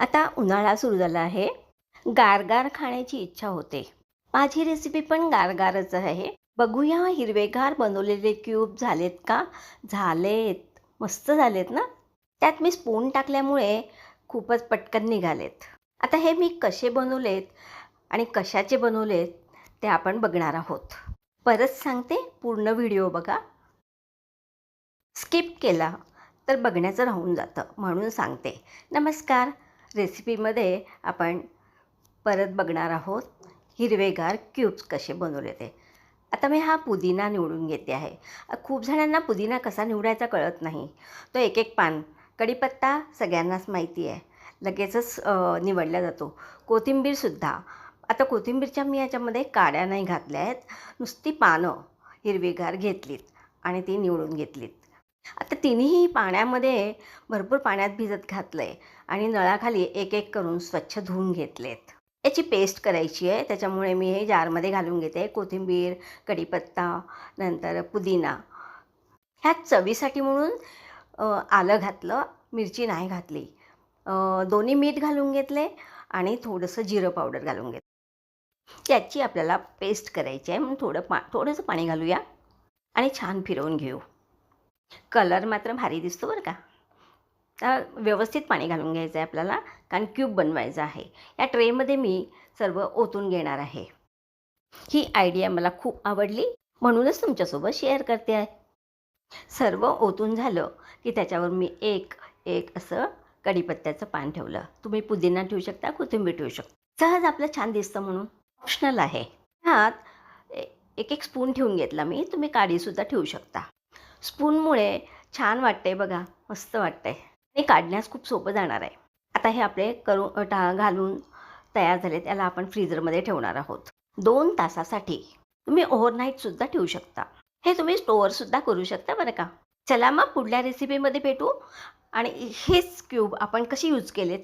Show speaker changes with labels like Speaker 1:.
Speaker 1: आता उन्हाळा सुरू झाला आहे. गारगार खाण्याची इच्छा होते. माझी रेसिपी पण गारगारच आहे. बघूया हिरवेगार बनवलेले क्यूब झालेत का? झालेत. मस्त झालेत ना? त्यात मी स्पून टाकल्यामुळे खूपच पटकन निघालेत. आता हे मी कसे बनवलेत आणि कशाचे बनवलेत ते आपण बघणार आहोत. परत सांगते, पूर्ण व्हिडिओ बघा. स्किप केला तर बघण्याचं राहून जातं, म्हणून सांगते. नमस्कार. रेसिपीमध्ये आपण परत बघणार आहोत हिरवेगार क्यूब्स कसे बनवले ते. आता मी हा पुदिना निवडून घेते आहे. खूप जणांना पुदिना कसा निवडायचा कळत नाही. तो एक एक पान. कढीपत्ता सगळ्यांनाच माहिती आहे, लगेचच निवडला जातो. कोथिंबीरसुद्धा. आता कोथिंबीरच्या मी याच्यामध्ये काड्या नाही घातल्या आहेत, नुसती पानं हिरवीगार घेतलीत आणि ती निवडून घेतलीत. आता तिन्ही पाण्यामध्ये भरपूर पाण्यात भिजत घातलं आहे आणि नळाखाली एक एक करून स्वच्छ धुवून घेतलेत. याची पेस्ट करायची आहे, त्याच्यामुळे मी हे जारमध्ये घालून घेते. कोथिंबीर, कढीपत्ता, नंतर पुदिना. ह्यात चवीसाठी म्हणून आलं घातलं, मिरची नाही घातली. दोन्ही मीठ घालून घेतले आणि थोडंसं जिरं पावडर घालून घेतलं. त्याची आपल्याला पेस्ट करायची आहे, म्हणून थोडंसं पाणी घालूया आणि छान फिरवून घेऊ. कलर मात्र भारी दिसतो बरं का. व्यवस्थित पाणी घालून घ्यायचं आहे आपल्याला, कारण क्यूब बनवायचं आहे. या ट्रेमध्ये मी सर्व ओतून घेणार आहे. ही आयडिया मला खूप आवडली, म्हणूनच तुमच्यासोबत शेअर करते आहे. सर्व ओतून झालं की त्याच्यावर मी एक एक असं कढीपत्त्याचं पान ठेवलं. तुम्ही पुदिना ठेवू शकता, कोथिंबीर ठेवू शकता. सहज आपलं छान दिसतं म्हणून. ऑप्शनल आहे. ह्यात एक एक स्पून ठेवून घेतला मी. तुम्ही काडीसुद्धा ठेवू शकता. स्पूनमुळे छान वाटते बघा, मस्त वाटतंय आणि काढण्यास खूप सोपं जाणार आहे. आता हे आपले घालून तयार झाले. त्याला आपण फ्रीजरमध्ये ठेवणार आहोत 2 तासासाठी. तुम्ही ओव्हरनाईटसुद्धा ठेवू शकता. हे तुम्ही स्टोअरसुद्धा करू शकता बरं का. चला मग पुढल्या रेसिपीमध्ये भेटू आणि हेच क्यूब आपण कशी यूज केलेत